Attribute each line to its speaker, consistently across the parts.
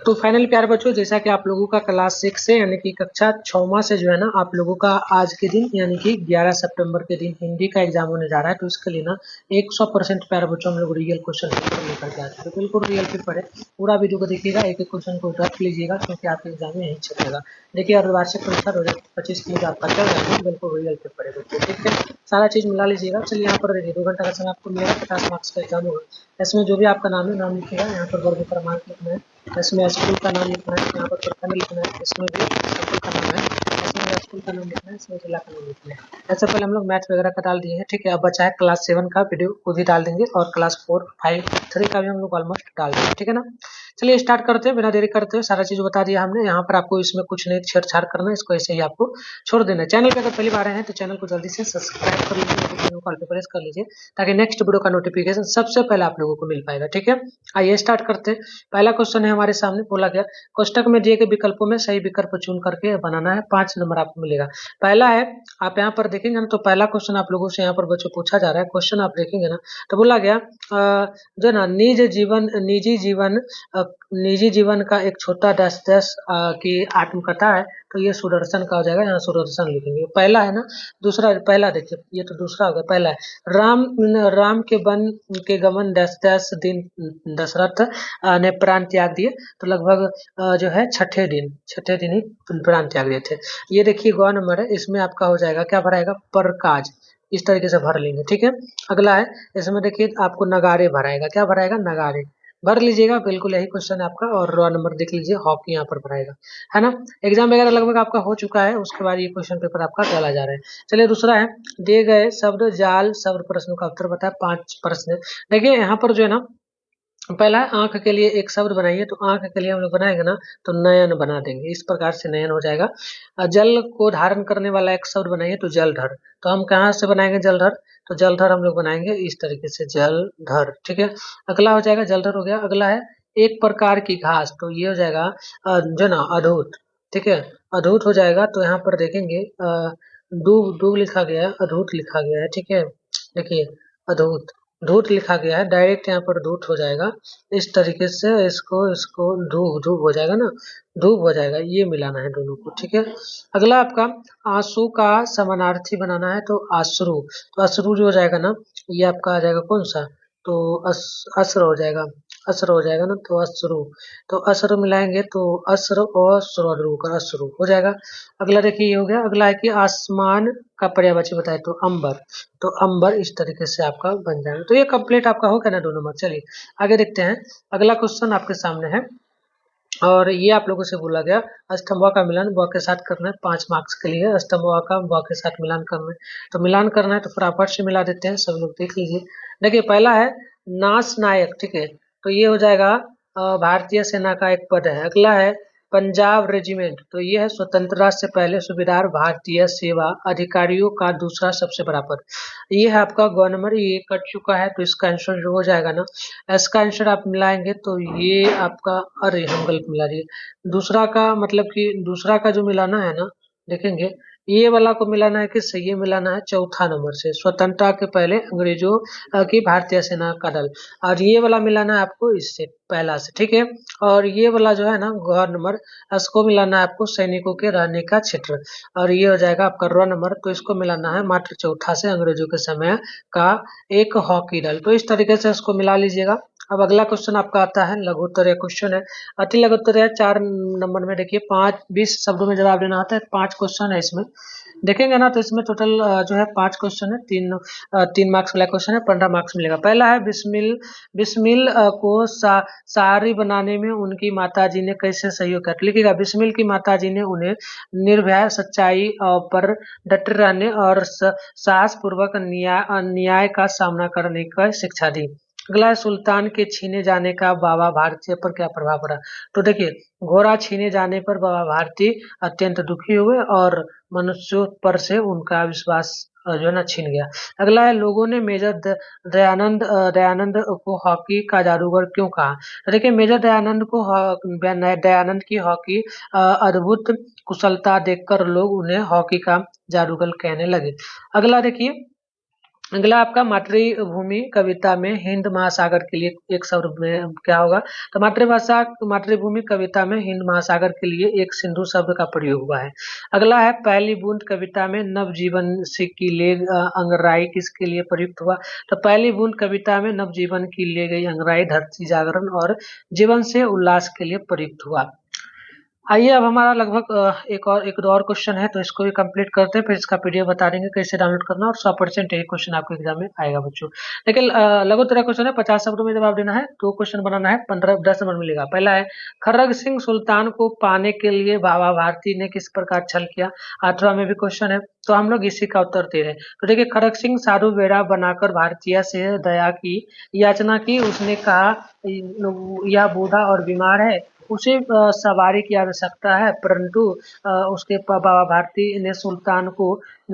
Speaker 1: तो फाइनल प्यारे बच्चों, जैसा कि आप लोगों का क्लास 6 से यानी कि कक्षा 6वां से जो है ना आप लोगों का आज के दिन यानी कि 11 सितंबर के दिन हिंदी का एग्जाम होने जा रहा है। तो इसके लिए ना 100% प्यारे बच्चों हम लोग रियल क्वेश्चन पेपर लेकर के आते हैं। तो बिल्कुल रियल पेपर है, पूरा वीडियो को देखिएगा, एक एक क्वेश्चन को रख लीजिएगा क्योंकि आपके एग्जाम में यही चलेगा। देखिए और वार्षिक परीक्षा 2025 की आपका चल रहा है, बिल्कुल रियल पेपर है बच्चों, ठीक है। सारा चीज़ मिला लीजिएगा। चलिए यहाँ पर देखिए 2 घंटा का समय आपको मिलेगा, 50 मार्क्स का एग्जाम होगा। इसमें जो भी आपका नाम है नाम लिखिएगा, यहाँ पर वर्ग क्रमांक लिखना है, इसमें स्कूल का नाम लिखना है, यहाँ पर प्रखंड लिखना है, इसमें भी स्कूल का नाम है, इसमें स्कूल का नाम लिखना है, इसमें जिला का नाम लिखना है। ऐसे पहले हम लोग मैथ वगैरह का डाल दिए हैं, ठीक है। अब बचा है क्लास 7 का वीडियो को भी डाल देंगे और क्लास 4, 5, 3 का भी हम लोग ऑलमोस्ट डाल देंगे, ठीक है ना। चलिए स्टार्ट करते हैं बिना देरी करते हुए। सारा चीज़ बता दिया हमने, यहाँ पर आपको इसमें कुछ नहीं छेड़छाड़ करना है, इसको ऐसे ही आपको छोड़ देना है। चैनल पे अगर पहली बार आए हैं तो चैनल को जल्दी से सब्सक्राइब कर लीजिए, नोटिफिकेशन कॉल पे प्रेस कर लीजिए ताकि नेक्स्ट वीडियो का नोटिफिकेशन सबसे पहले आप लोगों को मिल पाएगा, ठीक है। आइए स्टार्ट करते हैं। पहला क्वेश्चन है हमारे सामने, बोला गया कोष्टक में दिए गए विकल्पों में सही विकल्प चुन करके बनाना है, 5 नंबर आपको मिलेगा। पहला है, आप यहाँ पर देखेंगे ना तो पहला क्वेश्चन आप लोगों से यहाँ पर बच्चों पूछा जा रहा है। क्वेश्चन आप देखेंगे ना तो बोला गया जो ना निजी जीवन का एक छोटा डैश डैश की आत्मकथा है, तो ये सुदर्शन का हो जाएगा, यहाँ सुदर्शन लिखेंगे। पहला है ना, दूसरा पहला देखिए, ये तो दूसरा होगा। पहला है राम राम के वन के गमन डैश डैश दिन दशरथ ने प्राण त्याग दिए, तो लगभग जो है छठे दिन ही प्राण त्याग दिए थे। ये देखिए ग नंबर है, इसमें आपका हो जाएगा क्या भराएगा, प्रकाश, इस तरीके से भर लेंगे, ठीक है। अगला है, इसमें देखिए आपको नगाड़े भराएगा, क्या भराएगा, नगाड़े भर लीजिएगा, बिल्कुल यही क्वेश्चन है आपका। और रॉ नंबर देख लीजिए, हॉकी यहाँ पर भराएगा, है ना। एग्जाम वगैरह लगभग आपका हो चुका है, उसके बाद ये क्वेश्चन पेपर आपका डाला जा रहा है। चलिए दूसरा है, दिए गए शब्द जाल शब्द प्रश्नों का उत्तर बताए, 5 प्रश्न। देखिए यहाँ पर जो है ना, पहला है आंख के लिए एक शब्द बनाइए, तो आंख के लिए हम लोग बनाएंगे ना तो नयन बना देंगे, इस प्रकार से नयन हो जाएगा। जल को धारण करने वाला एक शब्द बनाइए, तो जलधर, तो हम कहाँ से बनाएंगे जलधर, तो जलधर हम लोग बनाएंगे इस तरीके से, जलधर, ठीक है। अगला हो जाएगा, जलधर हो गया। अगला है एक प्रकार की घास, तो ये हो जाएगा जो ना अधूत, ठीक है, अधूत हो जाएगा। तो यहाँ पर देखेंगे दूब दूब लिखा गया है, अधूत लिखा गया है, ठीक है। देखिए अधूत धूत लिखा गया है, डायरेक्ट यहाँ पर धूत हो जाएगा इस तरीके से, इसको इसको धूप धूप हो जाएगा ना, धूप हो जाएगा, ये मिलाना है दोनों को, ठीक है। अगला आपका आंसू का समानार्थी बनाना है, तो अश्रु, तो अश्रु जो हो जाएगा ना, ये आपका आ जाएगा कौन सा, तो अस्र हो जाएगा, अस्र हो जाएगा ना, तो अश्रु, तो अश्रु मिलाएंगे तो अस्र और श्रोद्रु का अश्रु हो जाएगा। अगला देखिए ये हो गया। अगला है कि आसमान का पर्यायवाची बताए, तो अंबर, तो अंबर इस तरीके से आपका बन जाएगा। तो ये कंप्लीट आपका हो गया ना 2 नंबर। चलिए आगे देखते हैं, अगला क्वेश्चन आपके सामने है और ये आप लोगों से बोला गया स्तंभों का मिलान ब के साथ करना है, 5 मार्क्स के लिए स्तंभों का ब के साथ मिलान करना है। तो मिलान करना है तो फटाफट से मिला देते हैं, सब लोग देख लीजिए। देखिए पहला है नास नायक, ठीक है, तो ये हो जाएगा भारतीय सेना का एक पद है। अगला है पंजाब रेजिमेंट, तो ये है स्वतंत्रता से पहले सूबेदार भारतीय सेवा अधिकारियों का दूसरा सबसे बड़ा पद। ये है आपका ग नंबर, ये कट चुका है, तो इसका आंसर जो हो जाएगा ना, इसका आंसर आप मिलाएंगे तो ये आपका, अरे हम गलत मिला दिए, दूसरा का मतलब कि दूसरा का जो मिलाना है ना, देखेंगे ये वाला को मिलाना है किससे, ये मिलाना है चौथा नंबर से, स्वतंत्रता के पहले अंग्रेजों की भारतीय सेना का दल, और ये वाला मिलाना है आपको इससे पहला से, ठीक है। और ये वाला जो है ना ग नंबर, इसको मिलाना है आपको सैनिकों के रहने का क्षेत्र, और ये हो जाएगा आपका र नंबर, तो इसको मिलाना है मात्र चौथा से अंग्रेजों के समय का एक हॉकी दल। तो इस तरीके से इसको मिला लीजिएगा। अब अगला क्वेश्चन आपका आता है लघुत्तरीय क्वेश्चन है, अति लघुत्तरीय 4 नंबर में। देखिए 20 शब्दों में जवाब देना होता है, 5 क्वेश्चन है इसमें, देखेंगे ना तो इसमें टोटल जो है 5 क्वेश्चन है, 3 मार्क्स वाला क्वेश्चन है, 15 मार्क्स मिलेगा। पहला है बिस्मिल को शाहरी बनाने में उनकी माताजी ने कैसे सहयोग किया, लिखिएगा बिस्मिल की माताजी ने उन्हें निर्भय सच्चाई पर डटे रहने और साहस पूर्वक न्याय का सामना करने की शिक्षा दी। अगला है सुल्तान के छीने जाने का बाबा भारती पर क्या प्रभाव पड़ा, तो देखिए घोड़ा छीने जाने पर बाबा भारती अत्यंत दुखी हुए और मनुष्यों पर से उनका विश्वास जो है ना छीन गया। अगला है लोगों ने मेजर दयानंद को हॉकी का जादूगर क्यों कहा, तो देखिए मेजर दयानंद की हॉकी अद्भुत कुशलता देखकर लोग उन्हें हॉकी का जादूगर कहने लगे। अगला देखिए अगला आपका मातृभूमि कविता में हिंद महासागर के लिए एक शब्द में क्या होगा? तो मातृभूमि कविता में हिंद महासागर के लिए एक सिंधु शब्द का प्रयोग हुआ है। अगला है पहली बूंद कविता में नवजीवन से की ले अंगराई किसके लिए प्रयुक्त हुआ? तो पहली बूंद कविता में नवजीवन की ले गई अंगराई धरती जागरण और जीवन से उल्लास के लिए प्रयुक्त हुआ। आइए अब हमारा लगभग एक दो और क्वेश्चन है, तो इसको भी कंप्लीट करते हैं, फिर इसका पीडीएफ बता देंगे कैसे डाउनलोड करना, और 100% यही क्वेश्चन आपके एग्जाम में आएगा बच्चों। लेकिन लघुत्तरा क्वेश्चन है, 50 शब्दों में जवाब देना है, 2 क्वेश्चन बनाना है, 10 नंबर मिलेगा। पहला है खरग सिंह सुल्तान को पाने के लिए बाबा भारती ने किस प्रकार छल किया? 8वां में भी क्वेश्चन है, तो हम लोग इसी का उत्तर दे रहे हैं। तो देखिए, खरग सिंह साधु बेड़ा बनाकर भारतीय से दया की याचना की। उसने कहा यह बूढ़ा और बीमार है, उसे सवारी की आवश्यकता है, परंतु उसके बाबा भारती ने सुल्तान को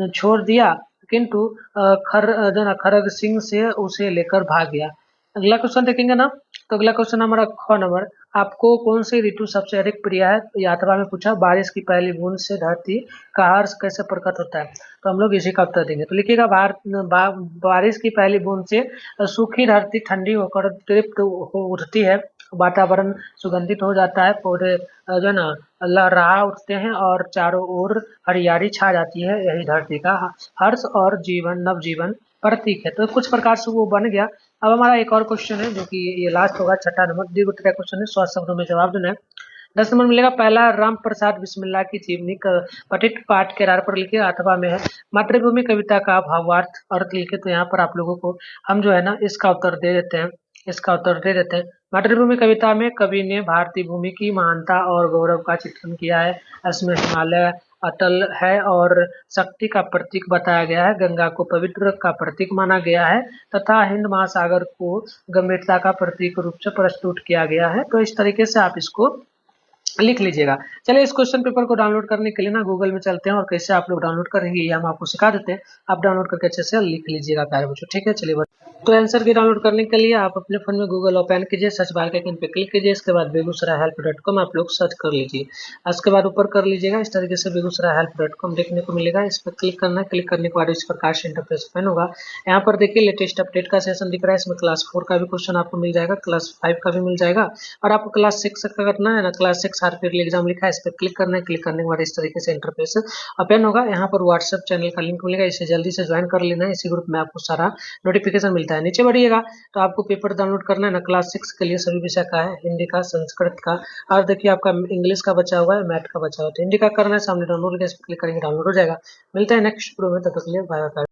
Speaker 1: छोड़ दिया, किंतु खरग सिंह से उसे लेकर भाग गया। अगला क्वेश्चन देखेंगे ना, तो अगला क्वेश्चन हमारा ख नंबर, आपको कौन सी ऋतु सबसे अधिक प्रिय है? यात्रा में पूछा, बारिश की पहली बूंद से धरती का हर्ष कैसे प्रकट होता है? तो हम लोग इसी का उत्तर देंगे। तो लिखिएगा, बारिश की पहली बूंद से सूखी धरती ठंडी होकर तृप्त हो उठती है, वातावरण सुगंधित हो जाता है, पौधे जो है ना लहरा उठते हैं और चारों ओर हरियाली छा जाती है, यही धरती का हर्ष और नवजीवन प्रतीक है। तो कुछ प्रकार से वो बन गया। अब हमारा एक और क्वेश्चन है, जो कि ये लास्ट होगा, 6ठा नंबर, दीर्घ क्वेश्चन है, 100 शब्दों में जवाब देना है। 10 नंबर मिलेगा। पहला, राम प्रसाद बिस्मिल्लाह की जीवनी पठित पाठ के आधार पर लिखे। 8वां में है मातृभूमि कविता का भावार्थ अर्थ लिखे। तो यहाँ पर आप लोगों को हम जो है ना इसका उत्तर दे देते हैं, मातृभूमि कविता में कवि ने भारतीय भूमि की महानता और गौरव का चित्रण किया है। इसमें हिमालय अटल है और शक्ति का प्रतीक बताया गया है, गंगा को पवित्र का प्रतीक माना गया है तथा हिंद महासागर को गंभीरता का प्रतीक रूप से प्रस्तुत किया गया है। तो इस तरीके से आप इसको लिख लीजिएगा। चलिए, इस क्वेश्चन पेपर को डाउनलोड करने के लिए ना गूगल में चलते हैं, और कैसे आप लोग डाउनलोड करेंगे ये हम आपको सिखा देते हैं। आप डाउनलोड करके अच्छे से लिख लीजिएगा प्यारे बच्चों, ठीक है। चलिए, तो आंसर की डाउनलोड करने के लिए आप अपने फोन में गूगल ओपन कीजिए, सर्च बार के आइकन पे क्लिक कीजिए, इसके बाद begusarahelp.com आप लोग सर्च कर लीजिए। उसके बाद ऊपर कर लीजिएगा, इस तरीके से begusarahelp.com देखने को मिलेगा। इस पर क्लिक करना है, क्लिक करने के बाद इस प्रकार से इंटरफेस ओपन होगा। यहाँ पर देखिए लेटेस्ट अपडेट का सेशन दिख रहा है, इसमें क्लास 4 का भी क्वेश्चन आपको मिल जाएगा, क्लास 5 का भी मिल जाएगा, और आपको क्लास 6 का करना है ना, क्लास 6 हार्डवेयर एग्जाम लिखा है, इस पर क्लिक करना है। क्लिक करने के बाद इस तरीके से इंटरफेस ओपन होगा। यहाँ पर व्हाट्सएप चैनल का लिंक मिलेगा, इसे जल्दी से ज्वाइन कर लेना है, इसी ग्रुप में आपको सारा नोटिफिकेशन मिलता है। नीचे बढ़िएगा तो आपको पेपर डाउनलोड करना है ना, क्लास 6 के लिए सभी विषय का है, हिंदी का, संस्कृत का, और देखिए आपका इंग्लिश का बचा हुआ है, मैथ का बचा हुआ है। तो हिंदी का करना है, सामने डाउनलोड इस पर क्लिक करेंगे, डाउनलोड हो जाएगा। मिलते हैं नेक्स्ट वीडियो में, तब तक के लिए बाय बाय।